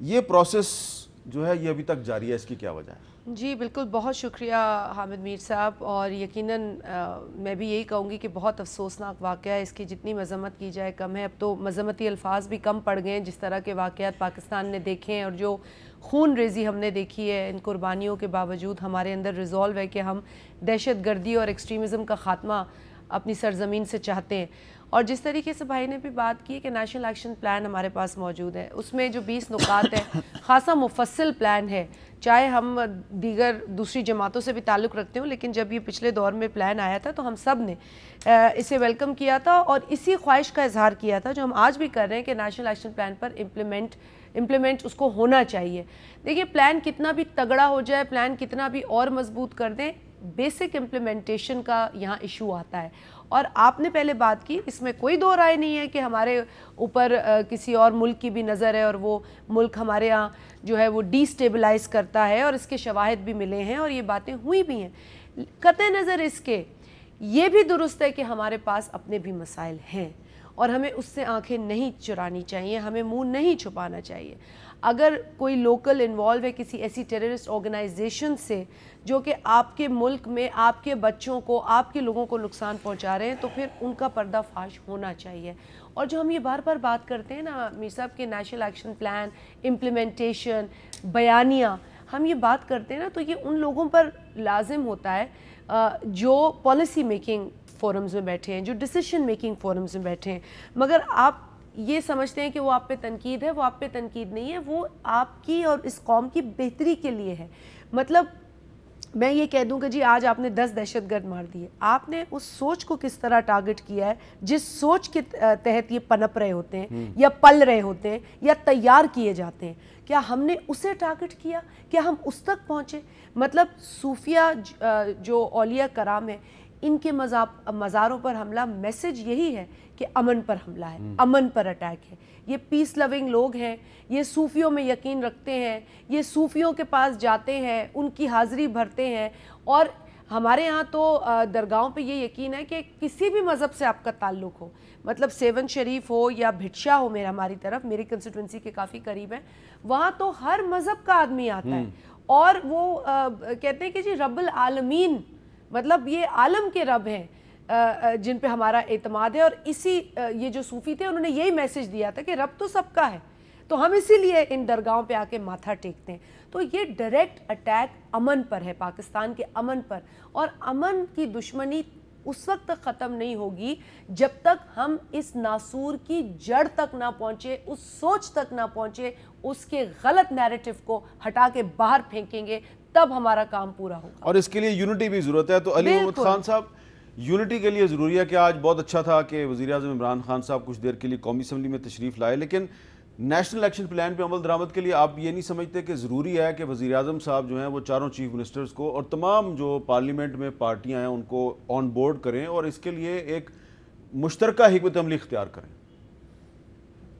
یہ پروسیس جو ہے یہ ابھی تک جاری ہے، اس کی کیا وجہ ہے؟ جی بالکل، بہت شکریہ حامد میر صاحب، اور یقیناً میں بھی یہی کہوں گی کہ بہت افسوسناک واقعہ ہے، اس کی جتنی مذمت کی جائے کم ہے۔ اب تو مذمتی الفاظ بھی کم پڑ گئے ہیں، جس طرح کے واقعات پاکستان نے دیکھے ہیں اور جو خون ریزی ہم نے دیکھی ہے، ان قربانیوں کے باوجود ہمارے اندر ریزولو ہے کہ ہم دہشت گردی اور ایکسٹریمزم کا خاتمہ اپنی سرزمین سے چاہتے ہیں۔ اور جس طریقے سے بھائی نے بھی بات کی کہ نیشنل ایکشن پلان ہمارے پاس موجود ہے، اس میں جو 20 نکات ہے، خاصا مفصل پلان ہے، چاہے ہم دوسری جماعتوں سے بھی تعلق رکھتے ہوں، لیکن جب یہ پچھلے دور میں پلان آیا تھا تو ہم سب نے اسے ویلکم کیا تھا اور اسی خواہش کا اظہار کیا تھا جو ہم آج بھی کر رہے ہیں کہ نیشنل ایکشن پلان پر امپلیمنٹ اس کو ہونا چاہیے۔ دیکھیے، پلان کتنا بھی تگڑا ہو جائے، پلان کتنا بھی اور مضبوط کر دیں، بیسک امپلیمنٹیشن کا یہاں ایشو آتا ہے۔ اور آپ نے پہلے بات کی، اس میں کوئی دو رائے نہیں ہے کہ ہمارے اوپر کسی اور ملک کی بھی نظر ہے اور وہ ملک ہمارے ہاں جو ہے وہ ڈی سٹیبلائز کرتا ہے، اور اس کے شواہد بھی ملے ہیں اور یہ باتیں ہوئی بھی ہیں۔ قطع نظر اس کے یہ بھی درست ہے کہ ہمارے پاس اپنے بھی مسائل ہیں اور ہمیں اس سے آنکھیں نہیں چرانی چاہیے، ہمیں منہ نہیں چھپانا چاہیے۔ اگر کوئی لوکل انوالو ہے کسی ایسی ٹیررسٹ آرگنائزیشن سے جو کہ آپ کے ملک میں آپ کے بچوں کو، آپ کے لوگوں کو نقصان پہنچا رہے ہیں، تو پھر ان کا پردہ فاش ہونا چاہیے۔ اور جو ہم یہ بار بار بات کرتے ہیں نا میر صاحب کے نیشنل ایکشن پلان، امپلیمنٹیشن، بیانیہ، ہم یہ بات کرتے ہیں نا تو یہ ان لوگوں پر لازم ہوتا ہے جو پالیسی میکنگ فورمز میں بیٹھے ہیں، جو ڈیسیشن میکنگ فورمز میں بیٹھے ہیں۔ مگر آپ یہ سمجھتے ہیں کہ وہ آپ پہ تنقید ہے، وہ آپ پہ تنقید نہیں ہے، وہ آپ کی اور اس قوم کی بہتری کے لیے ہے۔ مطلب میں یہ کہہ دوں کہ جی آج آپ نے 10 دہشت گرد مار دیے، آپ نے اس سوچ کو کس طرح ٹارگٹ کیا ہے جس سوچ کے تحت یہ پنپ رہے ہوتے ہیں یا پل رہے ہوتے ہیں یا تیار کیے جاتے ہیں، کیا ہم نے اسے ٹارگٹ کیا؟ کیا ہم اس تک پہنچے؟ مطلب صوفیہ جو اولیاء کرام ہیں، ان کے مزاروں پر حملہ، میسج یہی ہے کہ امن پر حملہ ہے، امن پر اٹیک ہے۔ یہ پیس لونگ لوگ ہیں، یہ صوفیوں میں یقین رکھتے ہیں، یہ صوفیوں کے پاس جاتے ہیں، ان کی حاضری بھرتے ہیں، اور ہمارے ہاں تو درگاہوں پہ یہ یقین ہے کہ کسی بھی مذہب سے آپ کا تعلق ہو، مطلب سیون شریف ہو یا بھٹشا ہو، ہماری طرف، میری کنسٹیٹوئنسی کے کافی قریب ہیں، وہاں تو ہر مذہب کا آدمی آتا ہے اور وہ کہتے ہیں کہ جی رب العالمین، مطلب یہ عالم کے رب ہیں جن پہ ہمارا اعتماد ہے۔ اور اسی یہ جو صوفی تھے انہوں نے یہی میسج دیا تھا کہ رب تو سب کا ہے، تو ہم اسی لیے ان درگاہوں پہ آ کے ماتھا ٹیکتے ہیں۔ تو یہ ڈائریکٹ اٹیک امن پر ہے، پاکستان کے امن پر، اور امن کی دشمنی اس وقت تک ختم نہیں ہوگی جب تک ہم اس ناسور کی جڑ تک نہ پہنچے، اس سوچ تک نہ پہنچے، اس کے غلط نیریٹو کو ہٹا کے باہر پھینکیں گے، تب ہمارا کام پورا ہوگا۔ اور اس کے لیے یونٹی بھی ضرورت ہے۔ تو علی محمد خان صاحب، یونٹی کے لیے ضروری ہے کہ آج بہت اچھا تھا کہ وزیراعظم عمران خان صاحب کچھ دیر کے لیے قومی اسمبلی میں تشریف لائے، لیکن نیشنل ایکشن پلان پہ عمل درآمد کے لیے آپ یہ نہیں سمجھتے کہ ضروری ہے کہ وزیراعظم صاحب جو ہیں وہ چاروں چیف منسٹرز کو اور تمام جو پارلیمنٹ میں پارٹیاں ہیں ان کو آن بورڈ کریں اور اس کے لیے ایک مشترکہ حکمت عملی اختیار کریں؟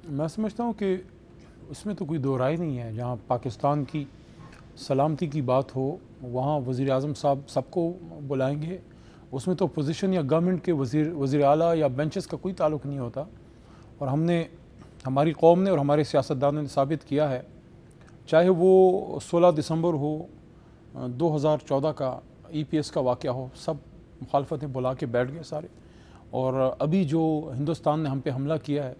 میں سمجھتا ہوں کہ اس میں تو کوئی دو رائے نہیں ہے۔ جہاں پاکستان کی سلامتی کی بات ہو وہاں وزیر اعظم صاحب سب کو بلائیں گے، اس میں تو اپوزیشن یا گورنمنٹ کے وزیر اعلیٰ یا بینچز کا کوئی تعلق نہیں ہوتا۔ اور ہماری قوم نے اور ہمارے سیاستدانوں نے ثابت کیا ہے، چاہے وہ 16 دسمبر ہو 2014 کا ای پی ایس کا واقعہ ہو، سب مخالفتیں بلا کے بیٹھ گئے سارے، اور ابھی جو ہندوستان نے ہم پہ حملہ کیا ہے،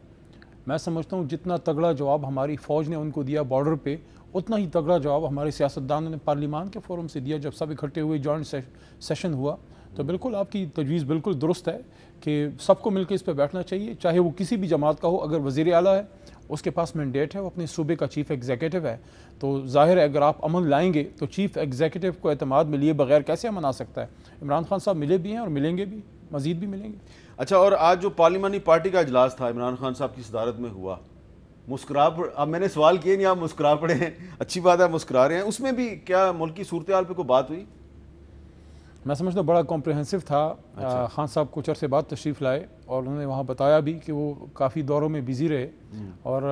میں سمجھتا ہوں جتنا تگڑا جواب ہماری فوج نے ان کو دیا بارڈر پہ، اتنا ہی تگڑا جواب ہمارے سیاستدانوں نے پارلیمان کے فورم سے دیا جب سب اکٹھے ہوئے، جوائنٹ سیشن ہوا۔ تو بالکل آپ کی تجویز بالکل درست ہے کہ سب کو مل کے اس پہ بیٹھنا چاہیے، چاہے وہ کسی بھی جماعت کا ہو۔ اگر وزیر اعلیٰ ہے، اس کے پاس مینڈیٹ ہے، وہ اپنے صوبے کا چیف ایگزیکٹو ہے، تو ظاہر ہے اگر آپ امن لائیں گے تو چیف ایگزیکٹو کو اعتماد میں لیے بغیر کیسے امن آ سکتا ہے؟ عمران خان صاحب ملے بھی ہیں اور ملیں گے بھی، مزید بھی ملیں گے۔ اچھا، اور آج جو پارلیمانی پارٹی کا اجلاس تھا عمران خان صاحب کی صدارت میں ہوا، اب میں نے سوال کیے نہیں، آپ مسکرا پڑے ہیں، اچھی بات ہے مسکرا رہے ہیں، اس میں بھی کیا ملک کی صورتحال پہ کوئی بات ہوئی؟ میں سمجھتا ہوں بڑا کمپریہنسو تھا۔ خان صاحب کچھ عرصے بعد تشریف لائے اور انہوں نے وہاں بتایا بھی کہ وہ کافی دوروں میں بیزی رہے اور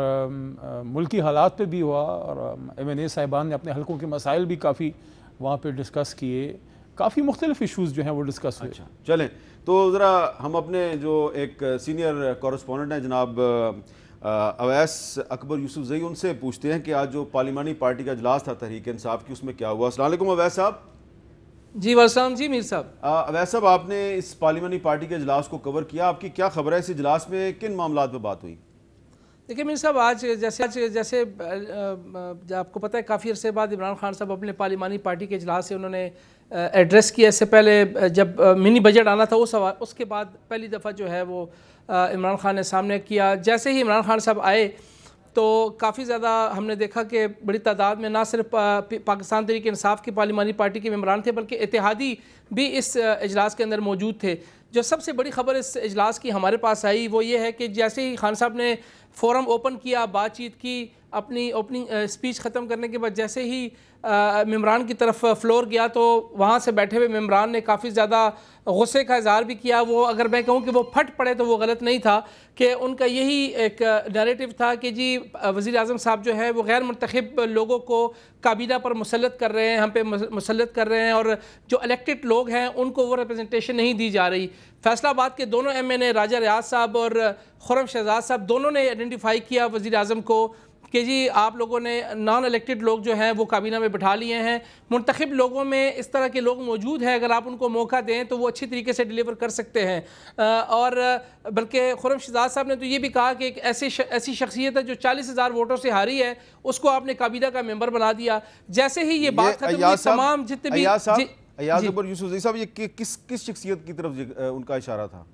ملکی حالات پہ بھی ہوا، اور ایم این اے صاحبان نے اپنے حلقوں کے مسائل بھی کافی وہاں پہ ڈسکس کیے، کافی مختلف ایشوز جو ہیں وہ ڈسکس ہوئے۔ چلیں تو ذرا ہم اپنے جو ایک سینئر کورسپونڈنٹ ہیں جناب اویس اکبر یوسف زئی، ان سے پوچھتے ہیں کہ آج جو پارلیمانی پارٹی کا اجلاس تھا تحریک انصاف کی، اس میں کیا ہوا؟ السلام علیکم اویس صاحب۔ جی وسلام جی میر صاحب۔ اویس صاحب، آپ نے اس پارلیمانی پارٹی کے اجلاس کو کور کیا، آپ کی کیا خبر ہے؟ اس اجلاس میں کن معاملات پہ بات ہوئی؟ دیکھیں میر صاحب، آج جیسے آپ کو پتہ ہے کافی عرصے بعد عمران خان صاحب اپنے پارلیمانی پارٹی کے اجلاس سے انہوں نے ایڈریس کیا۔ اس سے پہلے جب منی بجٹ آنا تھا اس کے بعد پہلی دفعہ جو ہے وہ عمران خان نے سامنے کیا۔ جیسے ہی عمران خان صاحب آئے تو کافی زیادہ ہم نے دیکھا کہ بڑی تعداد میں نہ صرف پاکستان تحریک انصاف کی پارلیمانی پارٹی کے ممبران تھے بلکہ اتحادی بھی اس اجلاس کے اندر موجود تھے۔ جو سب سے بڑی خبر اس اجلاس کی ہمارے پاس آئی وہ یہ ہے کہ جیسے ہی خان صاحب نے فورم اوپن کیا، بات چیت کی، اپنی اوپننگ اسپیچ ختم کرنے کے بعد جیسے ہی ممبران کی طرف فلور گیا تو وہاں سے بیٹھے ہوئے ممبران نے کافی زیادہ غصے کا اظہار بھی کیا۔ وہ اگر میں کہوں کہ وہ پھٹ پڑے تو وہ غلط نہیں تھا، کہ ان کا یہی ایک نیریٹو تھا کہ جی وزیر اعظم صاحب جو ہے وہ غیر منتخب لوگوں کو کابینہ پر مسلط کر رہے ہیں، ہم پہ مسلط کر رہے ہیں، اور جو الیکٹڈ لوگ ہیں ان کو وہ ریپرزنٹیشن نہیں دی جا رہی۔ فیصل آباد کے دونوں ایم این اے راجہ ریاض صاحب اور خرم شہزاد صاحب دونوں نے آئیڈینٹیفائی کیا وزیر اعظم کو کہ جی آپ لوگوں نے نان الیکٹڈ لوگ جو ہیں وہ کابینہ میں بٹھا لیے ہیں، منتخب لوگوں میں اس طرح کے لوگ موجود ہیں، اگر آپ ان کو موقع دیں تو وہ اچھی طریقے سے ڈیلیور کر سکتے ہیں۔ اور بلکہ خرم شہزاد صاحب نے تو یہ بھی کہا کہ ایک ایسی شخصیت ہے جو 40,000 ووٹوں سے ہاری ہے، اس کو آپ نے کابینہ کا ممبر بنا دیا۔ جیسے ہی یہ بات ختم ہوئی تمام جتنے بھی ایاز اکبر یوسف زئی صاحب، یہ کس شخصیت کی طرف ان کا اشارہ تھا؟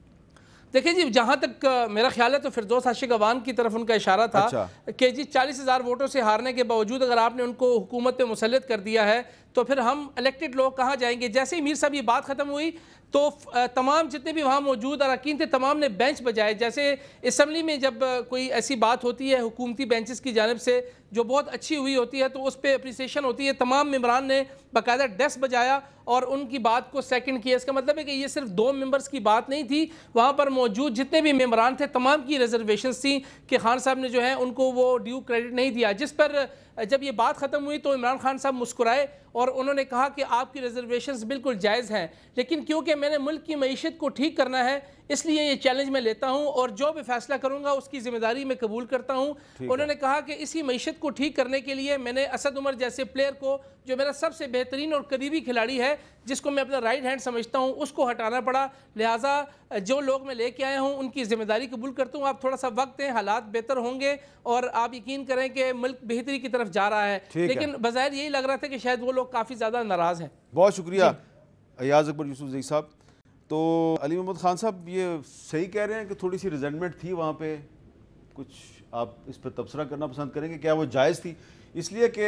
دیکھیں جی، جہاں تک میرا خیال ہے تو فردوس عاشق عوان کی طرف ان کا اشارہ تھا کہ جی 40,000 ووٹوں سے ہارنے کے باوجود اگر آپ نے ان کو حکومت پہ مسلط کر دیا ہے تو پھر ہم الیکٹڈ لوگ کہاں جائیں گے۔ جیسے ہی میر صاحب یہ بات ختم ہوئی تو تمام جتنے بھی وہاں موجود اراکین تھے تمام نے بینچ بجائے۔ جیسے اسمبلی میں جب کوئی ایسی بات ہوتی ہے حکومتی بینچز کی جانب سے جو بہت اچھی ہوئی ہوتی ہے تو اس پہ اپریسیشن ہوتی ہے، تمام ممبران نے باقاعدہ ڈیسک بجایا اور ان کی بات کو سیکنڈ کیا۔ اس کا مطلب ہے کہ یہ صرف 2 ممبرز کی بات نہیں تھی، وہاں پر موجود جتنے بھی ممبران تھے تمام کی ریزرویشنز تھیں کہ خان صاحب نے جو ہے ان کو وہ ڈیو کریڈٹ نہیں دیا۔ جس پر جب یہ بات ختم ہوئی تو عمران خان صاحب مسکرائے اور انہوں نے کہا کہ آپ کی ریزرویشنز بالکل جائز ہیں، لیکن کیونکہ میں نے ملک کی معیشت کو ٹھیک کرنا ہے اس لیے یہ چیلنج میں لیتا ہوں اور جو بھی فیصلہ کروں گا اس کی ذمہ داری میں قبول کرتا ہوں۔ انہوں نے کہا کہ اسی معیشت کو ٹھیک کرنے کے لیے میں نے اسد عمر جیسے پلیئر کو جو میرا سب سے بہترین اور قریبی کھلاڑی ہے، جس کو میں اپنا رائٹ ہینڈ سمجھتا ہوں، اس کو ہٹانا پڑا، لہٰذا جو لوگ میں لے کے آیا ہوں ان کی ذمہ داری قبول کرتا ہوں۔ آپ تھوڑا سا وقت دیں، حالات بہتر ہوں گے اور آپ یقین کریں کہ ملک بہتری کی طرف جا رہا ہے، لیکن بظاہر یہی لگ رہا تھا کہ شاید وہ لوگ کافی زیادہ ناراض ہیں۔ بہت شکریہ ایاز اکبر یوسف زئی صاحب۔ تو علی محمد خان صاحب یہ صحیح کہہ رہے ہیں کہ تھوڑی سی ریزنٹمنٹ تھی وہاں پہ، کچھ آپ اس پہ تبصرہ کرنا پسند کریں گے؟ کیا وہ جائز تھی؟ اس لیے کہ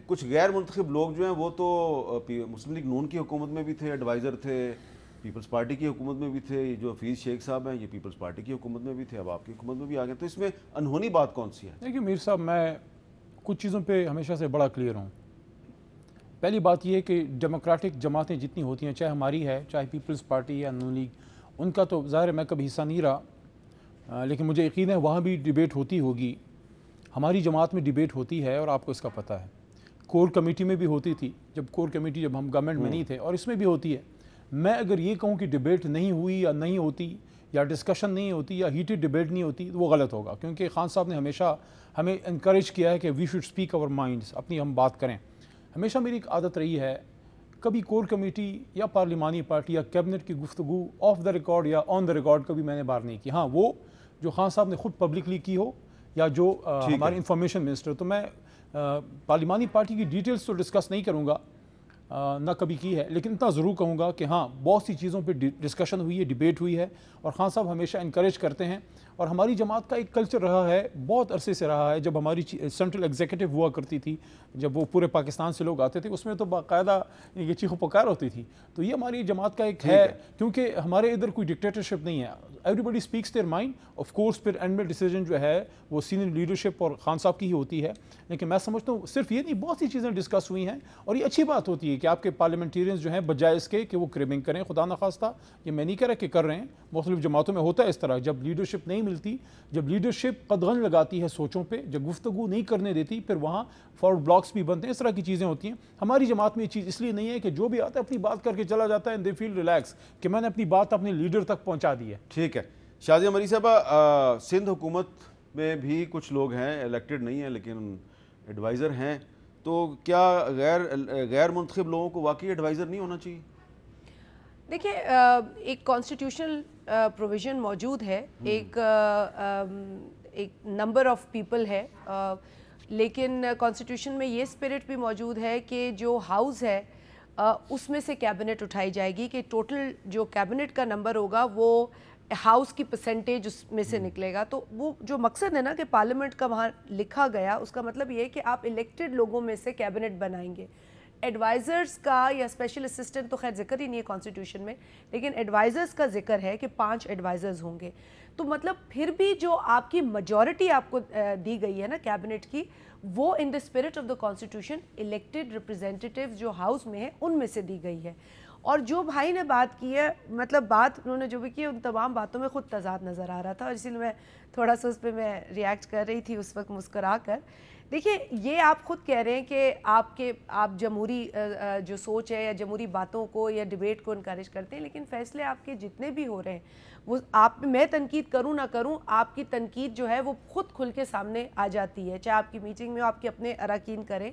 کچھ غیر منتخب لوگ جو ہیں وہ تو مسلم لیگ نون کی حکومت میں بھی تھے، ایڈوائزر تھے، پیپلز پارٹی کی حکومت میں بھی تھے، جو حفیظ شیخ صاحب ہیں یہ پیپلز پارٹی کی حکومت میں بھی تھے، اب آپ کی حکومت میں بھی آ گئے، تو اس میں انہونی بات کون سی ہے؟ دیکھیے میر صاحب، میں کچھ چیزوں پہ ہمیشہ سے بڑا کلیئر ہوں۔ پہلی بات یہ ہے کہ ڈیموکریٹک جماعتیں جتنی ہوتی ہیں، چاہے ہماری ہے، چاہے پیپلز پارٹی یا نون لیگ، ان کا تو ظاہر ہے میں کبھی حصہ نہیں رہا، لیکن مجھے یقین ہے وہاں بھی ڈیبیٹ ہوتی ہوگی، ہماری جماعت میں ڈیبیٹ ہوتی ہے اور آپ کو اس کا پتہ ہے۔ کور کمیٹی میں بھی ہوتی تھی، کور کمیٹی جب ہم گورنمنٹ میں نہیں تھے، اور اس میں بھی ہوتی ہے۔ میں اگر یہ کہوں کہ ڈیبیٹ نہیں ہوئی یا نہیں ہوتی یا ڈسکشن نہیں ہوتی یا ہیٹڈ ڈیبیٹ نہیں ہوتی تو وہ غلط ہوگا، کیونکہ خان صاحب نے ہمیشہ ہمیں انکریج کیا ہے کہ we should speak our minds, اپنی ہم بات کریں۔ ہمیشہ میری ایک عادت رہی ہے، کبھی کور کمیٹی یا پارلیمانی پارٹی یا کیبنٹ کی گفتگو آف دا ریکارڈ یا آن دا ریکارڈ کبھی میں نے بار نہیں کی۔ ہاں، وہ جو خان صاحب نے خود پبلکلی کی ہو یا جو ہمارے انفارمیشن منسٹر، تو میں پارلیمانی پارٹی کی ڈیٹیلز تو ڈسکس نہیں کروں گا، نہ کبھی کی ہے، لیکن اتنا ضرور کہوں گا کہ ہاں بہت سی چیزوں پہ ڈسکشن ہوئی ہے، ڈیبیٹ ہوئی ہے، اور خان صاحب ہمیشہ انکریج کرتے ہیں۔ اور ہماری جماعت کا ایک کلچر رہا ہے، بہت عرصے سے رہا ہے، جب ہماری سینٹرل ایگزیکٹو ہوا کرتی تھی، جب وہ پورے پاکستان سے لوگ آتے تھے، اس میں تو باقاعدہ یہ چیخ و پکار ہوتی تھی۔ تو یہ ہماری جماعت کا ایک ہے، کیونکہ ہمارے ادھر کوئی ڈکٹیٹرشپ نہیں ہے، everybody speaks their mind. Of course پھر اینڈ میں ڈیسیجن جو ہے وہ سینئر لیڈرشپ اور خان صاحب کی ہی ہوتی ہے، لیکن میں سمجھتا ہوں صرف یہ نہیں، بہت سی چیزیں ڈسکس ہوئی ہیں، اور یہ اچھی بات ہوتی ہے کہ آپ کے پارلیمنٹیرینز جو ہیں بجائے اس کے کہ وہ کربنگ کریں، خدا نخواستہ یہ میں نہیں کہہ رہا کہ کر رہے ہیں، مختلف جماعتوں میں ہوتا ہے اس طرح، جب لیڈرشپ نہیں ملتی، جب لیڈرشپ قدغن لگاتی ہے سوچوں پہ، جب گفتگو نہیں کرنے دیتی، پھر وہاں فارورڈ بلاکس بھی بنتے ہیں، اس طرح کی چیزیں ہوتی ہیں۔ ہماری جماعت میں یہ چیز اس لیے نہیں ہے کہ جو بھی آتا ہے اپنی بات کر کے چلا جاتا ہے، دے فیل ریلیکس کہ میں نے اپنی بات اپنے لیڈر تک پہنچا دی ہے۔ ٹھیک ہے، شازیہ مری صاحبہ، سندھ حکومت میں بھی کچھ لوگ ہیں الیکٹڈ نہیں ہیں لیکن ایڈوائزر ہیں, تو کیا غیر منتخب لوگوں کو واقعی ایڈوائزر نہیں ہونا چاہیے؟ دیکھیں ایک کانسٹیٹیوشنل پروویژن موجود ہے, ایک نمبر آف پیپل ہے, لیکن کانسٹیٹیوشن میں یہ اسپرٹ بھی موجود ہے کہ جو ہاؤس ہے اس میں سے کیبنٹ اٹھائی جائے گی, کہ ٹوٹل جو کیبنٹ کا نمبر ہوگا وہ ہاؤس کی پرسنٹیج اس میں سے نکلے گا. تو وہ جو مقصد ہے نا کہ پارلیمنٹ کا وہاں لکھا گیا, اس کا مطلب یہ ہے کہ آپ الیکٹڈ لوگوں میں سے کیبنٹ بنائیں گے. ایڈوائزرز کا یا اسپیشل اسسٹنٹ تو خیر ذکر ہی نہیں ہے کانسٹیٹیوشن میں, لیکن ایڈوائزرز کا ذکر ہے کہ 5 ایڈوائزرز ہوں گے. تو مطلب پھر بھی جو آپ کی میجورٹی آپ کو دی گئی ہے نا کیبنٹ کی, وہ in the spirit of the constitution elected representatives جو ہاؤس میں ہیں ان میں سے دی گئی ہے. اور جو بھائی نے بات کی ہے, مطلب بات انہوں نے جو بھی کی ہے ان تمام باتوں میں خود تضاد نظر آ رہا تھا, اور اسی لیے میں تھوڑا سا اس پہ میں ریئیکٹ کر رہی تھی اس وقت مسکرا کر. دیکھیں یہ آپ خود کہہ رہے ہیں کہ آپ جمہوری جو سوچ ہے یا جمہوری باتوں کو یا ڈیبیٹ کو انکریج کرتے ہیں, لیکن فیصلے آپ کے جتنے بھی ہو رہے ہیں وہ میں تنقید کروں نہ کروں, آپ کی تنقید جو ہے وہ خود کھل کے سامنے آ جاتی ہے, چاہے آپ کی میٹنگ میں آپ کے اپنے اراکین کریں,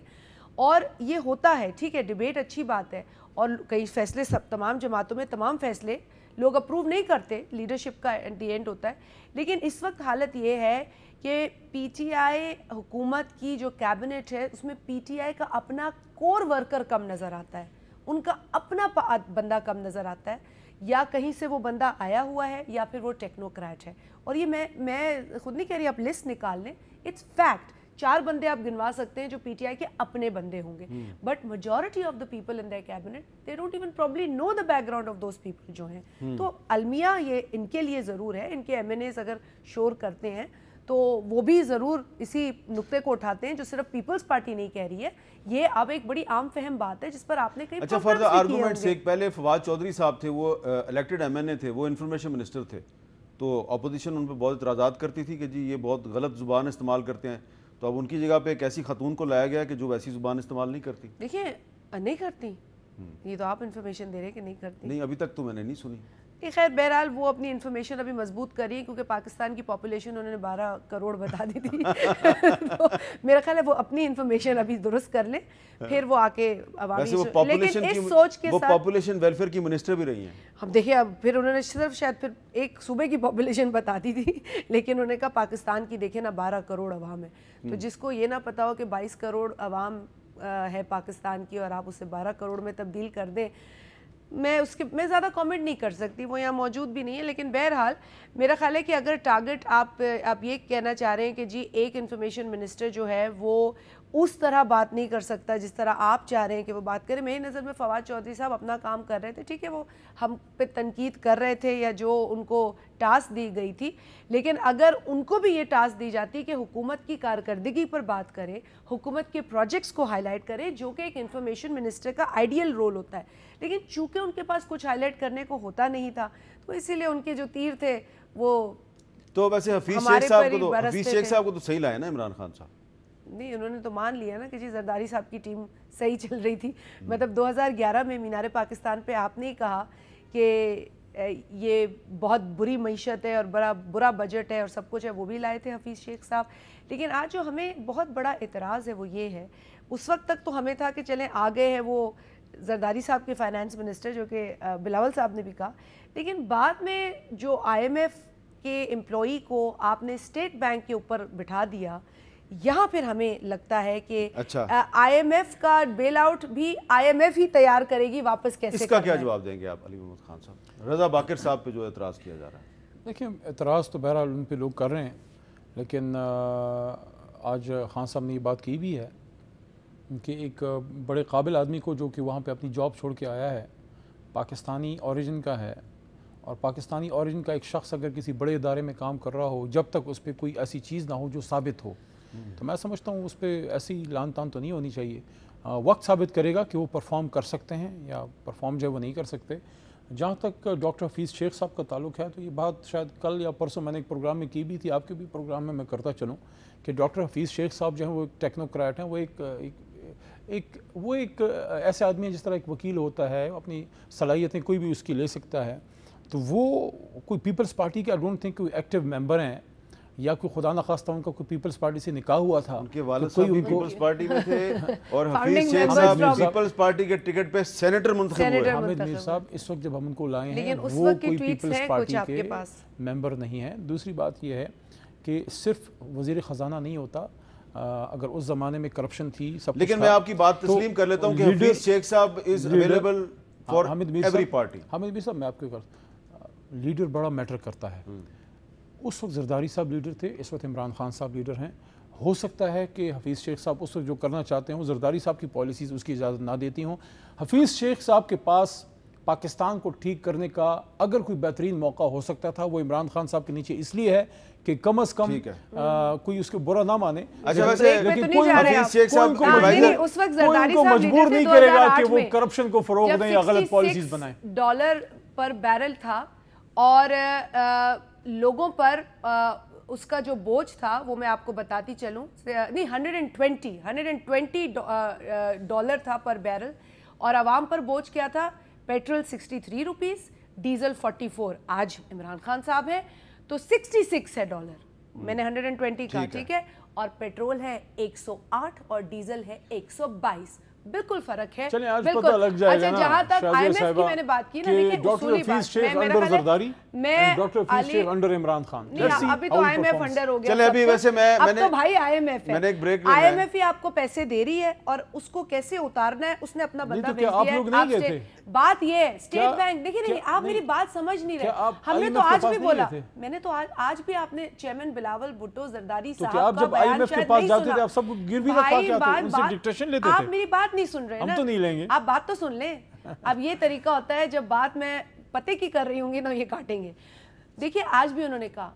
اور یہ ہوتا ہے. ٹھیک ہے, ڈیبیٹ اچھی بات ہے, اور کئی فیصلے تمام جماعتوں میں تمام فیصلے لوگ اپروو نہیں کرتے, لیڈرشپ کا ایٹ دی اینڈ ہوتا ہے. لیکن اس وقت حالت یہ ہے کہ پی ٹی آئی حکومت کی جو کیبنٹ ہے اس میں پی ٹی آئی کا اپنا کور ورکر کم نظر آتا ہے, ان کا اپنا بندہ کم نظر آتا ہے, یا کہیں سے وہ بندہ آیا ہوا ہے یا پھر وہ ٹیکنوکریٹ ہے. اور یہ میں خود نہیں کہہ رہی آپ لسٹ نکال لیں, اٹس فیکٹ. 4 بندے آپ گنوا سکتے ہیں جو پی ٹی آئی کے اپنے بندے ہوں گے, but majority of the people in their cabinet they don't even probably know the background of those people جو ہیں. تو المیہ یہ ان کے لیے ضرور ہے, ان کے ایم این ایز اگر شور کرتے ہیں تو وہ بھی ضرور اسی نقطے کو اٹھاتے ہیں جو صرف پیپلز پارٹی نہیں کہہ رہی ہے. یہ اب ایک بڑی عام فہم بات ہے جس پر آپ نے کئی اچھا فردر آرگومنٹ سے پہلے فواد چودھری صاحب تھے, وہ الیکٹڈ ایم این اے تھے, وہ انفارمیشن منسٹر تھے, تو اپوزیشن ان پہ بہت اعتراضات کرتی تھی کہ جی یہ بہت غلط زبان استعمال کرتے ہیں, تو اب ان کی جگہ پہ ایک ایسی خاتون کو لایا گیا کہ جو ویسی زبان استعمال نہیں کرتی. دیکھیں نہیں کرتی, یہ تو آپ انفارمیشن دے رہے ہیں کہ نہیں کرتی. نہیں ابھی تک تو میں نے نہیں سنی. خیر بہرحال وہ اپنی انفارمیشن ابھی مضبوط کر رہی ہے, کیونکہ پاکستان کی پاپولیشن انہوں نے 12 کروڑ بتا دی تھی. تو میرا خیال ہے وہ اپنی انفارمیشن ابھی درست کر لیں, پھر وہ آ کے عوامی, لیکن اس سوچ کے ساتھ وہ پاپولیشن ویلفیئر کی منسٹر بھی رہی ہیں. ہم دیکھیں اب پھر انہوں نے صرف شاید پھر ایک صوبے کی پاپولیشن بتا دی تھی, لیکن انہوں نے کہا پاکستان کی دیکھیں نا 12 کروڑ عوام ہے. تو جس کو یہ نہ پتا ہو کہ 22 کروڑ عوام ہے پاکستان کی اور آپ اسے 12 کروڑ میں تبدیل کر دیں, میں زیادہ کامنٹ نہیں کر سکتی, وہ یہاں موجود بھی نہیں ہے. لیکن بہرحال میرا خیال ہے کہ اگر ٹارگٹ آپ یہ کہنا چاہ رہے ہیں کہ جی ایک انفارمیشن منسٹر جو ہے وہ اس طرح بات نہیں کر سکتا جس طرح آپ چاہ رہے ہیں کہ وہ بات کریں. میری نظر میں فواد چودھری صاحب اپنا کام کر رہے تھے, ٹھیک ہے وہ ہم پہ تنقید کر رہے تھے یا جو ان کو ٹاسک دی گئی تھی, لیکن اگر ان کو بھی یہ ٹاسک دی جاتی کہ حکومت کی کارکردگی پر بات کریں, حکومت کے پروجیکٹس کو ہائی لائٹ کریں, جو کہ ایک انفارمیشن منسٹر کا آئیڈیل رول ہوتا ہے, لیکن چونکہ ان کے پاس کچھ ہائی لائٹ کرنے کو ہوتا نہیں تھا, تو اسی لیے ان کے جو تیر تھے وہ تو ویسے حفیظ شیخ صاحب کو تو صحیح لایا نا عمران خان صاحب. نہیں, انہوں نے تو مان لیا نا کہ جی زرداری صاحب کی ٹیم صحیح چل رہی تھی. مطلب 2011 میں مینار پاکستان پہ آپ نے کہا کہ یہ بہت بری معیشت ہے اور برا بجٹ ہے اور سب کچھ ہے, وہ بھی لائے تھے حفیظ شیخ صاحب. لیکن آج جو ہمیں بہت بڑا اعتراض ہے وہ یہ ہے, اس وقت تک تو ہمیں تھا کہ چلیں آ گئے ہیں وہ زرداری صاحب کے فائنانس منسٹر جو کہ بلاول صاحب نے بھی کہا, لیکن بعد میں جو آئی ایم ایف کے امپلائی کو آپ نے اسٹیٹ بینک کے اوپر بٹھا دیا, یہاں پھر ہمیں لگتا ہے کہ آئی ایم ایف کا بیل آؤٹ بھی آئی ایم ایف ہی تیار کرے گی, واپس کیسے. اس کا کیا جواب دیں گے آپ علی محمد خان صاحب؟ رضا باقر صاحب پہ جو اعتراض کیا جا رہا ہے. دیکھیں اعتراض تو بہرحال ان پہ لوگ کر رہے ہیں, لیکن آج خان صاحب نے یہ بات کی بھی ہے کہ ایک بڑے قابل آدمی کو جو کہ وہاں پہ اپنی جاب چھوڑ کے آیا ہے, پاکستانی اوریجن کا ہے, اور پاکستانی اوریجن کا ایک شخص اگر کسی بڑے ادارے میں کام کر رہا ہو, جب تک اس پہ کوئی ایسی چیز نہ ہو جو ثابت ہو, تو میں سمجھتا ہوں اس پہ ایسی لان تان تو نہیں ہونی چاہیے. وقت ثابت کرے گا کہ وہ پرفارم کر سکتے ہیں یا پرفارم جو ہے وہ نہیں کر سکتے. جہاں تک ڈاکٹر حفیظ شیخ صاحب کا تعلق ہے, تو یہ بات شاید کل یا پرسوں میں نے ایک پروگرام میں کی بھی تھی, آپ کے بھی پروگرام میں کرتا چلوں, کہ ڈاکٹر حفیظ شیخ صاحب جو ہیں وہ ایک ٹیکنوکریٹ ہیں, وہ ایک ایسے آدمی ہیں جس طرح ایک وکیل ہوتا ہے, اپنی صلاحیتیں کوئی بھی اس کی لے سکتا ہے. تو وہ کوئی پیپلز پارٹی کے آئی ڈونٹ تھنک کوئی ایکٹیو ممبر ہیں یا کوئی خدا نخواستہ ان کا کوئی پیپلز پارٹی سے نکاح ہوا تھا، ان کے والد صاحب بھی پیپلز پارٹی میں تھے اور حفیظ شیخ صاحب پیپلز پارٹی کے ٹکٹ پہ سینیٹر منتخب ہوئے. حامد میر صاحب اس وقت جب ہم ان کو لائے ہیں لیکن اس وہ وقت کی کوئی ٹویٹس پیپلز ہیں پارٹی کچھ آپ کے کے پاس ممبر نہیں ہیں. دوسری بات یہ ہے کہ صرف وزیر خزانہ نہیں ہوتا، اگر اس زمانے میں کرپشن تھی سب کچھ، لیکن میں آپ کی بات تسلیم کر لیتا ہوں کہ حفیظ شیخ صاحب is available for every party. Hamid Mir صاحب میں آپ کو لیڈر بڑا میٹر کرتا ہے. اس وقت زرداری صاحب لیڈر تھے، اس وقت عمران خان صاحب لیڈر ہیں. ہو سکتا ہے کہ حفیظ شیخ صاحب اس وقت جو کرنا چاہتے ہوں زرداری صاحب کی پالیسیز اس کی اجازت نہ دیتی ہوں. حفیظ شیخ صاحب کے پاس پاکستان کو ٹھیک کرنے کا اگر کوئی بہترین موقع ہو سکتا تھا وہ عمران خان صاحب کے نیچے اس لیے ہے کہ کم از کم کوئی اس کو برا نہ مانے. اچھا ویسے حفیظ شیخ صاحب اس وقت زرداری کو صاحب مجبور نہیں کرے گا کہ وہ کرپشن کو فروغ دیں یا غلط پالیسیز بنائیں. $66 پر بیرل تھا اور لوگوں پر اس کا جو بوجھ تھا وہ میں آپ کو بتاتی چلوں، نہیں $120 تھا پر بیرل، اور عوام پر بوجھ کیا تھا؟ Petrol 63 rupees, diesel 44. آج عمران خان صاحب ہیں تو 66 ہے ڈالر، میں نے 120 کہا ٹھیک ہے، اور پیٹرول ہے 108 اور ڈیزل ہے 122. بالکل فرق ہے. چلیں آج پتہ لگ جائے گا نا. جہاں تک آئی ایم ایف کی میں نے بات کی نا، دیکھیں اصولی بات میں ڈاکٹر حفیظ شیخ انڈر عمران خان، ابھی تو آئی ایم ایف انڈر ہو گیا. چلے ابھی ویسے میں اب تو بھائی آئی ایم ایف ہے، میں نے ایک بریک لینا ہے. آئی ایم ایف ہی آپ کو پیسے دے رہی ہے اور اس کو کیسے اتارنا ہے اس نے اپنا بندہ بھیج دیا ہے. بات یہ ہے اسٹیٹ بینک، دیکھیں نہیں آپ میری بات سمجھ نہیں رہے. ہم نے تو آج بھی بولا، میں نے تو آج بھی آپ نے چیئرمین بلاول بھٹو زرداری صاحب کا بیان شاید نہیں سنا. آپ میری بات نہیں سن رہے نا، آپ بات تو سن لیں. اب یہ طریقہ ہوتا ہے جب بات میں پتے کی کر رہی ہوں گی تو یہ کاٹیں گے. دیکھیں آج بھی انہوں نے کہا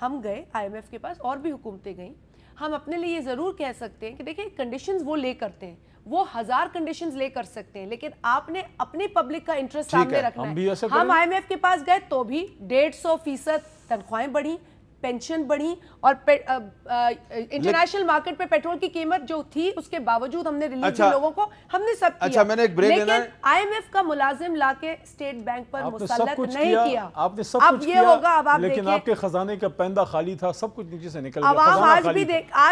ہم گئے آئی ایم ایف کے پاس اور بھی حکومتیں گئیں. ہم اپنے لیے یہ ضرور کہہ سکتے ہیں کہ دیکھیں کنڈیشنز وہ لے کرتے ہیں، وہ 1000 کنڈیشنز لے کر سکتے ہیں، لیکن آپ نے اپنی پبلک کا انٹرسٹ سامنے رکھنا ہے. ہم آئی ایم ایف کے پاس گئے تو بھی 150% تنخواہیں بڑھی، پینشن بڑھی، اور انٹرنیشنل مارکیٹ پہ پیٹرول کی قیمت جو تھی اس کے باوجود ہم نے ریلیف کی لوگوں کو، ہم نے سب کیا. لیکن آئی ایم ایف کا ملازم لا کے اسٹیٹ بینک پر مسلط نہیں کیا. اب یہ ہوگا، اب آپ لیکن آپ کے خزانے کا پیندہ خالی تھا، سب کچھ نیچے سے نکل گیا. عوام آج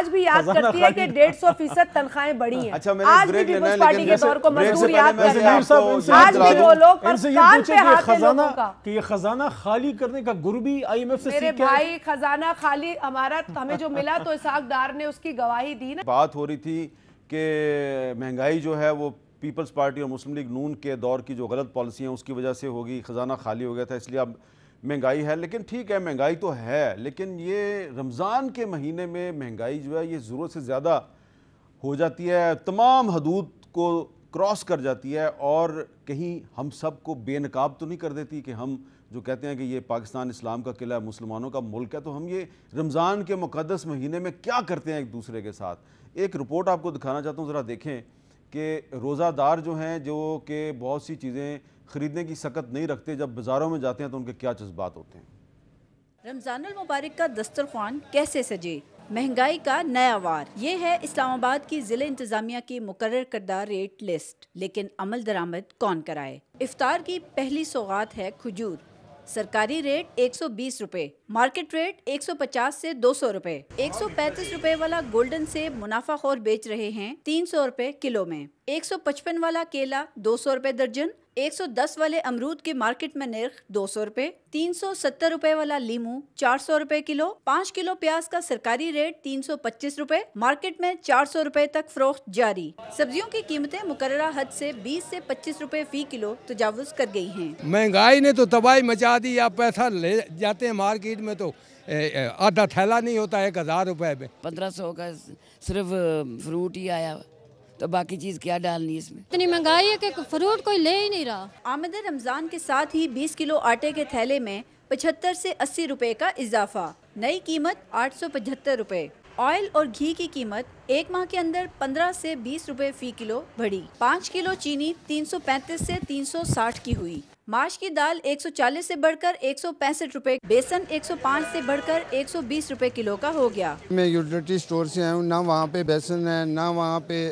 بھی یاد کرتی ہے کہ 150% تنخواہیں بڑھی ہیں. آج بھی پیپلز پارٹی کے دور کو مزدور یاد کر رہے ہیں. آج بھی وہ لوگ پر کان پہ ہاتھ ہے لوگوں کا کہ یہ خزانہ خالی کرنے کا گر بھی آئی ایم ایف سے سیکھا ہے. میرے بھائی خزانہ خالی ہمارا ہمیں جو ملا تو اسحاق ڈار نے اس کی گواہی دی نا. بات ہو رہی تھی کہ مہنگائی جو ہے وہ پیپلز پارٹی اور مسلم لیگ نون کے دور کی جو غلط پالیسی ہیں اس کی وجہ سے ہوگی، خزانہ خالی ہو گیا تھا اس لیے اب مہنگائی ہے. لیکن ٹھیک ہے مہنگائی تو ہے، لیکن یہ رمضان کے مہینے میں مہنگائی جو ہے یہ ضرورت سے زیادہ ہو جاتی ہے، تمام حدود کو کراس کر جاتی ہے، اور کہیں ہم سب کو بے نقاب تو نہیں کر دیتی کہ ہم جو کہتے ہیں کہ یہ پاکستان اسلام کا قلعہ ہے، مسلمانوں کا ملک ہے، تو ہم یہ رمضان کے مقدس مہینے میں کیا کرتے ہیں ایک دوسرے کے ساتھ. ایک رپورٹ آپ کو دکھانا چاہتا ہوں، ذرا دیکھیں کہ روزہ دار جو ہیں جو کہ بہت سی چیزیں خریدنے کی سکت نہیں رکھتے، جب بازاروں میں جاتے ہیں تو ان کے کیا جذبات ہوتے ہیں. رمضان المبارک کا دسترخوان کیسے سجے، مہنگائی کا نیا وار، یہ ہے اسلام آباد کی ضلع انتظامیہ کی مقرر کردہ ریٹ لسٹ. لیکن عمل درآمد کون کرائے؟ افطار کی پہلی سوغات ہے کھجور. سرکاری ریٹ 120 روپے، مارکیٹ ریٹ 150 سے 200 روپے. 135 روپے والا گولڈن سیب منافع خور بیچ رہے ہیں 300 روپے کلو میں. 155 والا کیلا 200 روپے درجن. 110 والے امرود کے مارکیٹ میں نرخ 200 روپے. 370 روپے والا لیمو 400 روپے کلو. 5 کلو پیاز کا سرکاری ریٹ 325 روپے، مارکیٹ میں 400 روپے تک فروخت جاری. سبزیوں کی قیمتیں مقررہ حد سے 20 سے 25 روپے فی کلو تجاوز کر گئی ہیں. مہنگائی نے تو تباہی مچا دی. آپ پیسہ لے جاتے ہیں مارکیٹ میں تو آدھا تھیلا نہیں ہوتا 1000 روپے میں. 1500 کا صرف فروٹ ہی آیا، تو باقی چیز کیا ڈالنی اس میں. اتنی مہنگائی ہے کہ فروٹ کوئی لے ہی نہیں رہا. آمد رمضان کے ساتھ ہی 20 کلو آٹے کے تھیلے میں 75 سے 80 روپے کا اضافہ. نئی قیمت 875 روپے. آئل اور گھی کی قیمت ایک ماہ کے اندر 15 سے 20 روپے فی کلو بڑھی. 5 کلو چینی 335 سے 360 کی ہوئی. ماش کی دال 140 سے بڑھ کر 165 روپے. بیسن 105 سے بڑھ کر 120 روپے کلو کا ہو گیا. میں یوٹیلیٹی سٹور سے آیا ہوں، نہ وہاں پہ بیسن ہے نہ وہاں پہ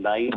9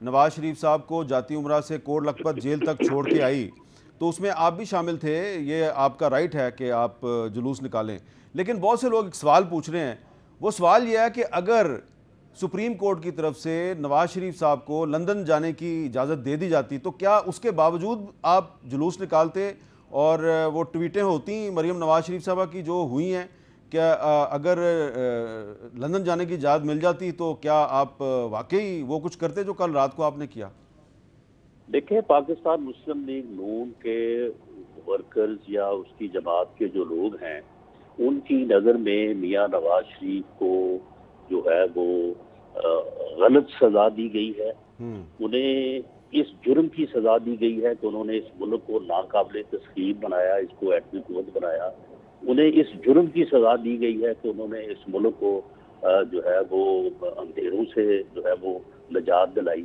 نواز شریف صاحب کو جاتی عمرہ سے کوٹ لکھپت جیل تک چھوڑ کے آئی، تو اس میں آپ بھی شامل تھے، یہ آپ کا رائٹ ہے کہ آپ جلوس نکالیں، لیکن بہت سے لوگ ایک سوال پوچھ رہے ہیں، وہ سوال یہ ہے کہ اگر سپریم کورٹ کی طرف سے نواز شریف صاحب کو لندن جانے کی اجازت دے دی جاتی تو کیا اس کے باوجود آپ جلوس نکالتے؟ اور وہ ٹویٹیں ہوتی مریم نواز شریف صاحبہ کی جو ہوئی ہیں، کیا اگر لندن جانے کی اجازت مل جاتی تو کیا آپ واقعی وہ کچھ کرتے جو کل رات کو آپ نے کیا؟ دیکھیں، پاکستان مسلم لیگ نون کے ورکرز یا اس کی جماعت کے جو لوگ ہیں، ان کی نظر میں میاں نواز شریف کو جو ہے وہ غلط سزا دی گئی ہے، انہیں اس جرم کی سزا دی گئی ہے کہ انہوں نے اس ملک کو ناقابل تسخیر بنایا، اس کو ایٹمی قوت بنایا، انہیں اس جرم کی سزا دی گئی ہے کہ انہوں نے اس ملک کو جو ہے وہ اندھیروں سے جو ہے وہ نجات دلائی،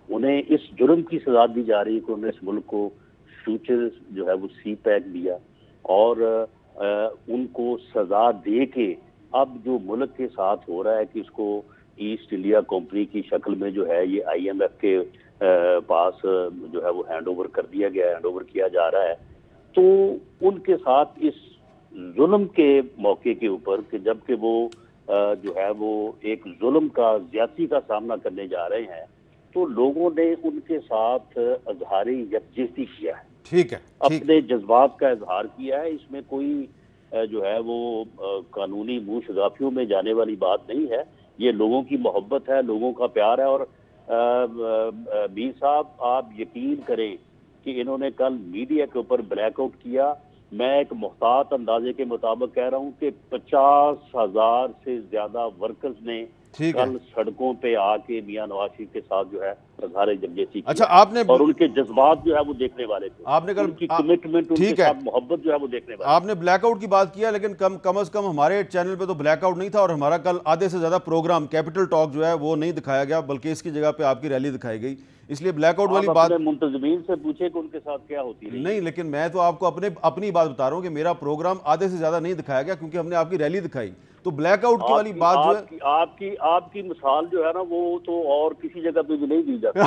انہیں اس جرم کی سزا دی جا رہی ہے کہ انہوں نے اس ملک کو فیوچر جو ہے وہ سی پیک دیا، اور ان کو سزا دے کے اب جو ملک کے ساتھ ہو رہا ہے کہ اس کو ایسٹ انڈیا کمپنی کی شکل میں جو ہے یہ آئی ایم ایف کے پاس جو ہے وہ ہینڈ اوور کر دیا گیا ہے، ہینڈ اوور کیا جا رہا ہے، تو ان کے ساتھ اس ظلم کے موقع کے اوپر کہ جب کہ وہ جو ہے وہ ایک ظلم کا زیادتی کا سامنا کرنے جا رہے ہیں، تو لوگوں نے ان کے ساتھ اظہار یکجہتی کیا ہے، ٹھیک ہے، اپنے جذبات کا اظہار کیا ہے، اس میں کوئی جو ہے وہ قانونی منہ شگافیوں میں جانے والی بات نہیں ہے، یہ لوگوں کی محبت ہے، لوگوں کا پیار ہے، اور میر صاحب آپ یقین کریں کہ انہوں نے کل میڈیا کے اوپر بلیک آؤٹ کیا، میں ایک محتاط اندازے کے مطابق کہہ رہا ہوں کہ 50,000 سے زیادہ ورکرز نے کل سڑکوں پہ آ کے میاں نواز شریف کے ساتھ جو ہے اظہار یکجہتی اچھا آپ نے اور ان کے جذبات جو ہے وہ دیکھنے والے تھے، آپ نے کل ان کی کمٹمنٹ، ان کے ساتھ محبت جو ہے وہ دیکھنے والے۔ آپ نے بلیک آؤٹ کی بات کیا، لیکن کم از کم ہمارے چینل پہ تو بلیک آؤٹ نہیں تھا، اور ہمارا کل آدھے سے زیادہ پروگرام کیپٹل ٹاک جو ہے وہ نہیں دکھایا گیا، بلکہ اس کی جگہ پہ آپ کی ریلی دکھائی گئی، اس لیے بلیک آؤٹ والی بات منتظمین سے پوچھے کہ ان کے ساتھ کیا ہوتی ہے نہیں، لیکن میں تو آپ کو اپنی بات بتا رہا ہوں کہ میرا پروگرام آدھے سے زیادہ نہیں دکھایا گیا کیونکہ ہم نے آپ کی ریلی دکھائی، تو بلیک آؤٹ کی والی بات جو ہے آپ کی مثال جو ہے نا وہ تو اور کسی جگہ پہ بھی نہیں دی جاتی۔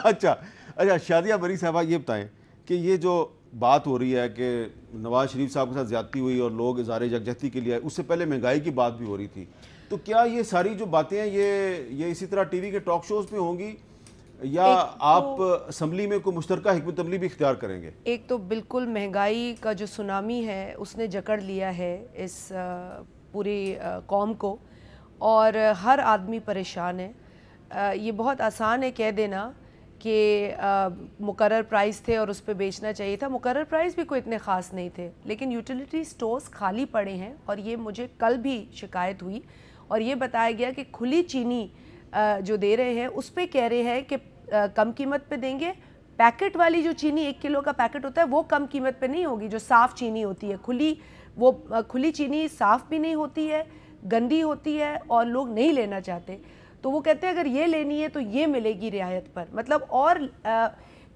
اچھا شادیہ بری صاحبہ یہ بتائیں کہ یہ جو بات ہو رہی ہے کہ نواز شریف صاحب کے ساتھ زیادتی ہوئی اور لوگ اظہار یکجہتی کے لیے، اس سے پہلے مہنگائی کی بات بھی ہو رہی تھی، تو کیا یہ ساری جو باتیں ہیں یہ اسی طرح ٹی وی کے ٹاک شوز پہ ہوں گی یا آپ اسمبلی میں کوئی مشترکہ حکمت عملی بھی اختیار کریں گے؟ ایک تو بالکل مہنگائی کا جو سونامی ہے اس نے جکڑ لیا ہے اس پوری قوم کو، اور ہر آدمی پریشان ہے۔ یہ بہت آسان ہے کہہ دینا کہ مقرر پرائز تھے اور اس پہ بیچنا چاہیے تھا، مقرر پرائز بھی کوئی اتنے خاص نہیں تھے، لیکن یوٹیلیٹی سٹورز خالی پڑے ہیں، اور یہ مجھے کل بھی شکایت ہوئی اور یہ بتایا گیا کہ کھلی چینی جو دے رہے ہیں اس پہ کہہ رہے ہیں کہ کم قیمت پہ دیں گے، پیکٹ والی جو چینی 1 کلو کا پیکٹ ہوتا ہے وہ کم قیمت پہ نہیں ہوگی، جو صاف چینی ہوتی ہے کھلی چینی صاف بھی نہیں ہوتی ہے، گندی ہوتی ہے اور لوگ نہیں لینا چاہتے، تو وہ کہتے ہیں اگر یہ لینی ہے تو یہ ملے گی رعایت پر، مطلب اور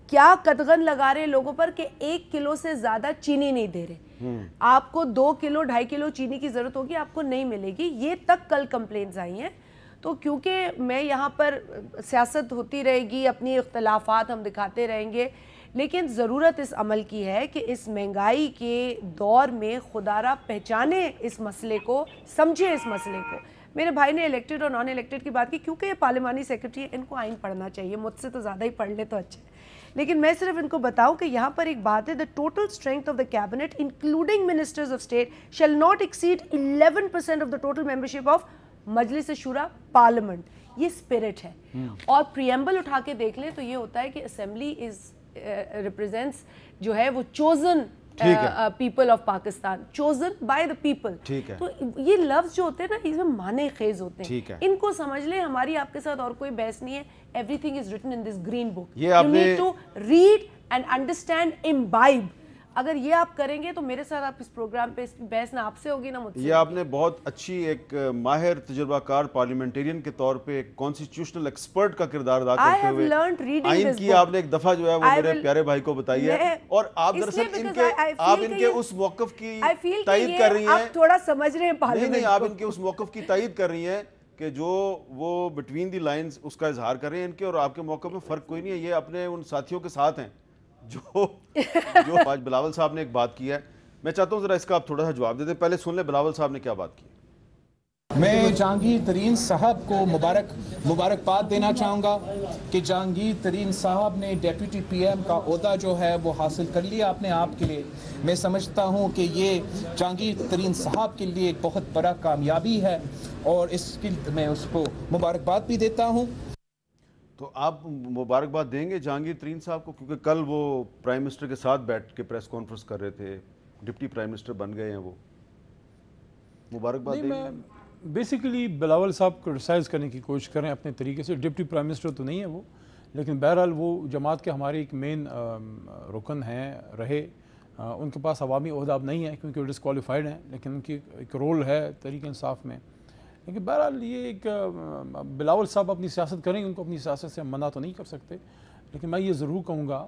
کیا قدغن لگا رہے لوگوں پر کہ 1 کلو سے زیادہ چینی نہیں دے رہے، آپ کو 2 کلو 2.5 کلو چینی کی ضرورت ہوگی، آپ کو نہیں ملے گی، یہ تک کل کمپلینز آئی ہیں۔ تو کیونکہ میں یہاں پر سیاست ہوتی رہے گی، اپنی اختلافات ہم دکھاتے رہیں گے، لیکن ضرورت اس عمل کی ہے کہ اس مہنگائی کے دور میں خدا را پہچانے اس مسئلے کو، سمجھے اس مسئلے کو۔ میرے بھائی نے الیکٹڈ اور نان الیکٹڈ کی بات کی، کیونکہ یہ پارلیمانی سیکرٹری ہے، ان کو آئین پڑھنا چاہیے، مجھ سے تو زیادہ ہی پڑھ لے تو اچھا ہے، لیکن میں صرف ان کو بتاؤں کہ یہاں پر ایک بات ہے، the total strength of the cabinet including ministers of state shall not exceed 11% of the total membership of مجلس شورا پارلیمنٹ، یہ اسپرٹ ہے۔ اور پریمبل اٹھا کے دیکھ لیں تو یہ ہوتا ہے کہ اسمبلی ریپریزنٹس جو ہے وہ chosen people of Pakistan, chosen by the people, تو یہ لفظ جو ہوتے ہیں نا اس میں معنی خیز ہوتے ہیں، ان کو سمجھ لیں، ہماری آپ کے ساتھ اور کوئی بحث نہیں ہے، everything is written in this green book, you need to read and understand, imbibe۔ اگر یہ آپ کریں گے تو میرے ساتھ آپ اس پروگرام پہ اس کی بحث نہ آپ سے ہوگی نہ مجھ سے۔ یہ آپ نے بہت اچھی ایک ماہر تجربہ کار پارلیمنٹیرین کے طور پہ ایک کانسٹیٹیوشنل ایکسپرٹ کا کردار ادا کرتے ہوئے آئین کی آپ نے ایک دفعہ جو ہے وہ میرے پیارے بھائی کو بتائی ہے، اور آپ دراصل آپ ان کے اس موقف کی تائید کر رہی ہیں، آپ تھوڑا سمجھ رہے ہیں نہیں آپ ان کے اس موقف کی تائید کر رہی ہیں کہ جو وہ بٹوین دی لائنز اس کا اظہار کر رہے ہیں. ان کے اور آپ کے موقع میں فرق کوئی نہیں ہے, یہ اپنے ان ساتھیوں کے ساتھ ہیں جو آج بلاول صاحب نے ایک بات کی ہے. میں چاہتا ہوں ذرا اس کا آپ تھوڑا سا جواب دے دیں. پہلے سن لیں بلاول صاحب نے کیا بات کی. میں جہانگیر ترین صاحب کو مبارکباد دینا چاہوں گا کہ جہانگیر ترین صاحب نے ڈیپٹی پی ایم کا عہدہ جو ہے وہ حاصل کر لیا اپنے آپ کے لیے. میں سمجھتا ہوں کہ یہ جہانگیر ترین صاحب کے لیے ایک بہت بڑا کامیابی ہے اور اس کی میں اس کو مبارکباد بھی دیتا ہوں. تو آپ مبارکباد دیں گے جہانگیر ترین صاحب کو, کیونکہ کل وہ پرائم منسٹر کے ساتھ بیٹھ کے پریس کانفرنس کر رہے تھے, ڈپٹی پرائم منسٹر بن گئے ہیں, وہ مبارکباد دیں گے؟ بیسیکلی بلاول صاحب کرٹیسائز کرنے کی کوشش کریں اپنے طریقے سے. ڈپٹی پرائم منسٹر تو نہیں ہے وہ, لیکن بہرحال وہ جماعت کے ہمارے ایک مین رکن ہیں رہے. ان کے پاس عوامی عہدہ اب نہیں ہے کیونکہ وہ ڈسکوالیفائڈ ہیں, لیکن ان کی ایک رول ہے تحریک انصاف میں. لیکن بہرحال یہ ایک بلاول صاحب اپنی سیاست کریں, ان کو اپنی سیاست سے ہم منع تو نہیں کر سکتے. لیکن میں یہ ضرور کہوں گا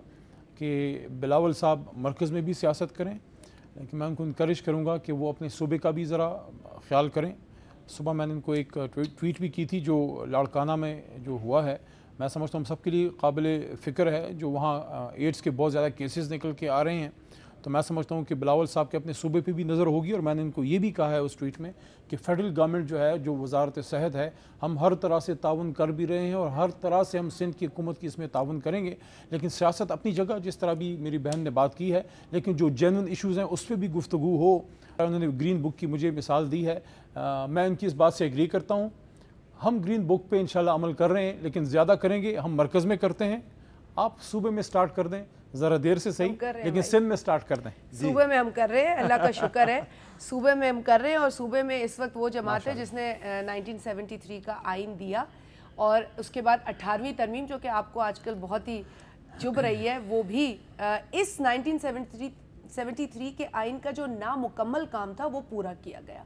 کہ بلاول صاحب مرکز میں بھی سیاست کریں, لیکن میں ان کو انکریج کروں گا کہ وہ اپنے صوبے کا بھی ذرا خیال کریں. صبح میں نے ان کو ایک ٹویٹ بھی کی تھی جو لاڑکانہ میں جو ہوا ہے. میں سمجھتا ہوں ہم سب کے لیے قابل فکر ہے جو وہاں ایڈز کے بہت زیادہ کیسز نکل کے آ رہے ہیں. تو میں سمجھتا ہوں کہ بلاول صاحب کے اپنے صوبے پہ بھی نظر ہوگی. اور میں نے ان کو یہ بھی کہا ہے اس ٹویٹ میں کہ فیڈرل گورنمنٹ جو ہے, جو وزارت صحت ہے, ہم ہر طرح سے تعاون کر بھی رہے ہیں اور ہر طرح سے ہم سندھ کی حکومت کی اس میں تعاون کریں گے. لیکن سیاست اپنی جگہ, جس طرح بھی میری بہن نے بات کی ہے, لیکن جو جینوئن ایشوز ہیں اس پہ بھی گفتگو ہو. انہوں نے گرین بک کی مجھے مثال دی ہے, میں ان کی اس بات سے ایگری کرتا ہوں. ہم گرین بک پہ انشاءاللہ عمل کر رہے ہیں, لیکن زیادہ کریں گے. ہم مرکز میں کرتے ہیں, آپ صوبے میں سٹارٹ کر دیں, ذرا دیر سے صحیح, لیکن سندھ میں سٹارٹ کر دیں. صوبے میں ہم کر رہے ہیں, اللہ کا شکر ہے, صوبے میں ہم کر رہے ہیں. اور صوبے میں اس وقت وہ جماعت ہے جس نے 1973 کا آئین دیا, اور اس کے بعد 18ویں ترمیم جو کہ آپ کو آج کل بہت ہی چبھ رہی ہے, وہ بھی اس 1973 کے آئین کا جو نامکمل کام تھا وہ پورا کیا گیا.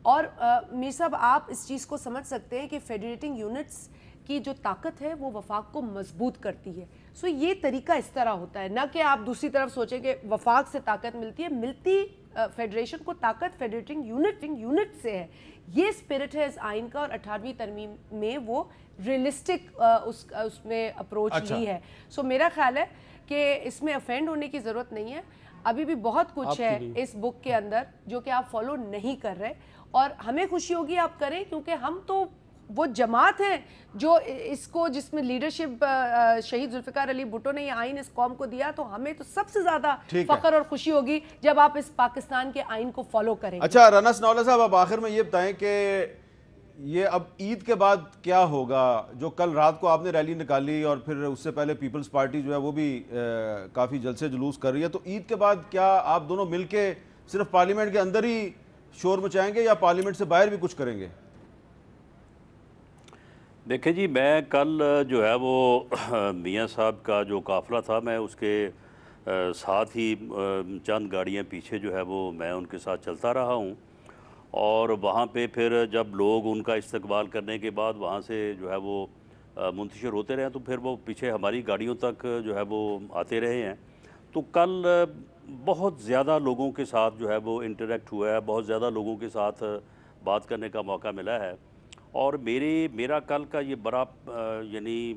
اور میر صاحب آپ اس چیز کو سمجھ سکتے ہیں کہ فیڈریٹنگ یونٹس کی جو طاقت ہے وہ وفاق کو مضبوط کرتی ہے. سو یہ طریقہ اس طرح ہوتا ہے, نہ کہ آپ دوسری طرف سوچیں کہ وفاق سے طاقت ملتی ہے. ملتی فیڈریشن کو طاقت فیڈریٹنگ یونٹ سے ہے. یہ اسپرٹ ہے اس آئین کا, اور 18ویں ترمیم میں وہ ریئلسٹک اس میں اپروچ لی ہے. سو میرا خیال ہے کہ اس میں افینڈ ہونے کی ضرورت نہیں ہے. ابھی بھی بہت کچھ ہے اس بک کے اندر جو کہ آپ فالو نہیں کر رہے, اور ہمیں خوشی ہوگی آپ کریں, کیونکہ ہم تو وہ جماعت ہیں جو اس کو, جس میں لیڈرشپ شہید ذوالفقار علی بھٹو نے یہ آئین اس قوم کو دیا, تو ہمیں تو سب سے زیادہ فخر اور خوشی ہوگی جب آپ اس پاکستان کے آئین کو فالو کریں. اچھا رانا ثناءاللہ صاحب, اب آخر میں یہ بتائیں کہ یہ اب عید کے بعد کیا ہوگا؟ جو کل رات کو آپ نے ریلی نکالی اور پھر اس سے پہلے پیپلز پارٹی جو ہے وہ بھی کافی جلسے جلوس کر رہی ہے, تو عید کے بعد کیا آپ دونوں مل کے صرف پارلیمنٹ کے اندر ہی شور مچائیں گے یا پارلیمنٹ سے باہر بھی کچھ کریں گے؟ دیکھیں جی, میں کل جو ہے وہ میاں صاحب کا جو قافلہ تھا, میں اس کے ساتھ ہی چند گاڑیاں پیچھے جو ہے وہ میں ان کے ساتھ چلتا رہا ہوں. اور وہاں پہ پھر جب لوگ ان کا استقبال کرنے کے بعد وہاں سے جو ہے وہ منتشر ہوتے رہے, تو پھر وہ پیچھے ہماری گاڑیوں تک جو ہے وہ آتے رہے ہیں. تو کل بہت زیادہ لوگوں کے ساتھ جو ہے وہ انٹریکٹ ہوا ہے, بہت زیادہ لوگوں کے ساتھ بات کرنے کا موقع ملا ہے. اور میرا کل کا یہ بڑا یعنی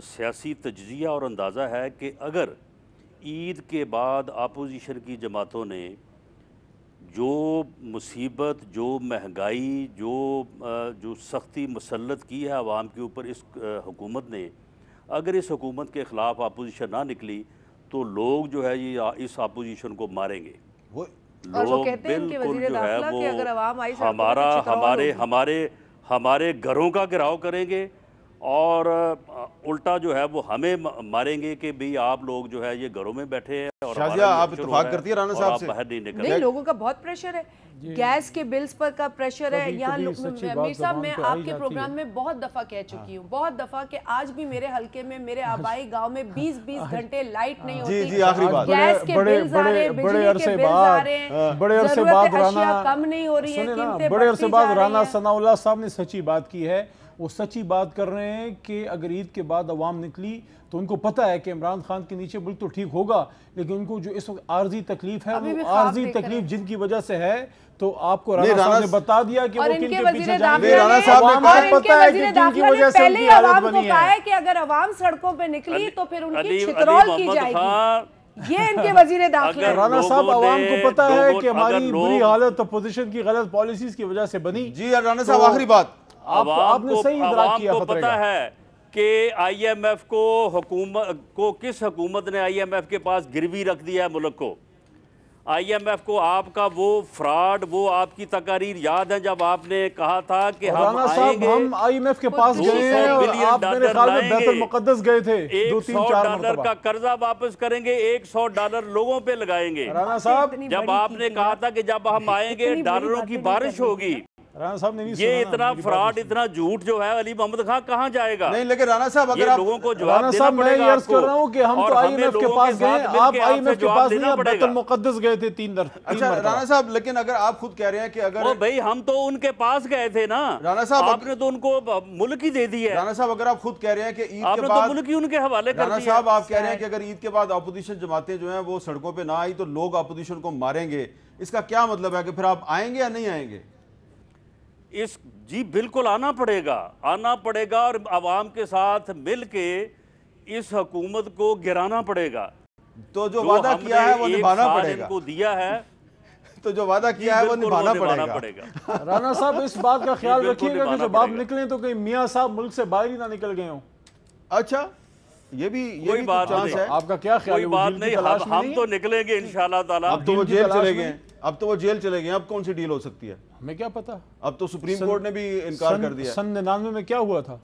سیاسی تجزیہ اور اندازہ ہے کہ اگر عید کے بعد اپوزیشن کی جماعتوں نے جو مصیبت, جو مہنگائی, جو سختی مسلط کی ہے عوام کے اوپر اس حکومت نے, اگر اس حکومت کے خلاف اپوزیشن نہ نکلی تو لوگ جو ہے یہ اس اپوزیشن کو ماریں گے. لوگ بالکل جو ہے وہ ہمارے گھروں کا گھراؤ کریں گے, اور الٹا جو ہے وہ ہمیں ماریں گے کہ بھی آپ لوگ جو ہے یہ گھروں میں بیٹھے ہیں. اور شازیہ آپ اتفاق کرتی ہے رانا صاحب سے؟ نہیں, لوگوں کا بہت پریشر ہے, گیس کے بلز پر کا پریشر ہے. یہاں میر صاحب میں آپ کے پروگرام میں بہت دفعہ کہہ چکی ہوں, بہت دفعہ, کہ آج بھی میرے حلقے میں میرے آبائی گاؤں میں 20 گھنٹے لائٹ نہیں ہوتی. جی آخری بات, گیس کے بلز آ رہے ہیں, بجلی کے بلز آ رہے ہیں, ضرورت اشیاء کم نہیں ہو رہی ہیں, قیمتیں بڑے عرصے بعد رانا بڑھتی جا رہی ہیں. ثناءاللہ صاحب نے سچی بات کی ہے. وہ سچی بات کر رہے ہیں کہ اگر عید کے بعد عوام نکلی تو ان کو پتہ ہے کہ عمران خان کے نیچے ملک تو ٹھیک ہوگا، لیکن ان کو جو اس وقت عارضی تکلیف ہے وہ عارضی تکلیف جن کی وجہ سے ہے، تو آپ کو رانا صاحب نے بتا دیا کہ وہ کن کے پیچھے جائیں گے. رانا صاحب نے عوام کو پتہ ہے کہ جن کی وجہ سے ان کی حالت بنی ہے کہ اگر عوام سڑکوں پہ نکلی تو پھر ان کی چھترول کی جائے گی. یہ ان کے وزیر داخلہ. رانا صاحب عوام کو پتہ ہے کہ ہماری بری حالت اپوزیشن کی غلط پالیسیز کی وجہ سے بنی. جی رانا صاحب آخری بات. آپ نے صحیح ادراک کیا. عوام کو پتہ ہے کہ آئی ایم ایف کو کس حکومت نے آئی ایم ایف کے پاس گروی رکھ دیا ہے ملک کو. آئی ایم ایف کو آپ کا وہ فراڈ، وہ آپ کی تقاریر یاد ہیں جب آپ نے کہا تھا کہ ہم آئیں گے، ہم آئی ایم ایف کے پاس گئے ہیں اور آپ میرے خیال میں بیت المقدس گئے تھے، $100 کا قرضہ واپس کریں گے، $100 لوگوں پہ لگائیں گے. رانا صاحب جب آپ نے کہا تھا کہ جب ہم آئیں گے ڈالروں کی بارش ہوگی، یہ اتنا فراڈ، اتنا جھوٹ جو ہے علی محمد خان کہاں جائے گا؟ نہیں لیکن رانا صاحب اگر آپ لوگوں کو جواب دینا پڑے گا. میں عرض کر رہا ہوں کہ ہم تو آئی ایم ایف کے پاس گئے، آپ آئی ایم ایف کے پاس نہیں، آپ بیت المقدس گئے تھے 3 مرتبہ. اچھا رانا صاحب لیکن اگر آپ خود کہہ رہے ہیں کہ اگر بھائی ہم تو ان کے پاس گئے تھے نا، رانا صاحب آپ نے تو ان کو ملک ہی دے دی ہے. رانا صاحب اگر آپ خود کہہ رہے ہیں کہ عید آپ کے نے بعد تو ملک ہی ان کے حوالے کر دیا. رانا صاحب آپ کہہ رہے ہیں کہ اگر عید کے بعد اپوزیشن جماعتیں جو ہیں وہ سڑکوں پہ نہ آئی تو لوگ اپوزیشن کو ماریں گے، اس کا کیا مطلب ہے کہ پھر آپ آئیں گے یا نہیں آئیں گے؟ جی بالکل آنا پڑے گا اور عوام کے ساتھ مل کے اس حکومت کو گرانا پڑے گا. تو جو وعدہ کیا ہے وہ نبھانا پڑے گا. کو دیا ہے تو جو وعدہ کیا ہے وہ نبھانا پڑے گا. رانا صاحب اس بات کا خیال رکھیے گا کہ جب آپ نکلیں تو کہیں میاں صاحب ملک سے باہر ہی نہ نکل گئے ہوں. اچھا یہ بھی چانس ہے. آپ کا کیا خیال ہے؟ کوئی بات نہیں، ہم تو نکلیں گے انشاءاللہ تعالی. اب تو وہ جیل چلے گئے، اب کون سی ڈیل ہو سکتی ہے؟ ہمیں کیا پتا. اب تو سپریم کورٹ نے بھی انکار کر دیا. سن 99 میں کیا ہوا تھا؟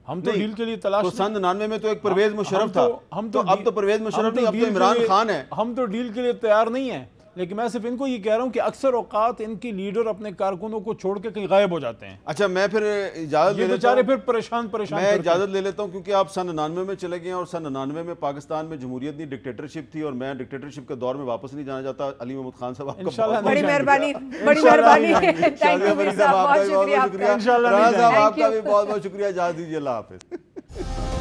ہم تو ڈیل کے لیے تلاش. تو سن 99 میں تو ایک پرویز مشرف تھا، اب تو پرویز مشرف نہیں، اب تو عمران خان ہے. ہم تو ڈیل کے لیے تیار نہیں ہیں، لیکن میں صرف ان کو یہ کہہ رہا ہوں کہ اکثر اوقات ان کی لیڈر اپنے کارکنوں کو چھوڑ کے کہیں غائب ہو جاتے ہیں. اچھا میں پھر اجازت لے لیتا ہوں، پھر پریشان میں اجازت لے لیتا ہوں کیونکہ آپ سن 99 میں چلے گئے ہیں اور سن 99 میں پاکستان میں جمہوریت نہیں ڈکٹیٹرشپ تھی اور میں ڈکٹیٹرشپ کے دور میں واپس نہیں جانا چاہتا. علی محمد خان صاحب آپ کا بڑی مہربانی. Thank you. رانا صاحب آپ کا بھی بہت بہت شکریہ. اجازت دیجیے. اللہ حافظ.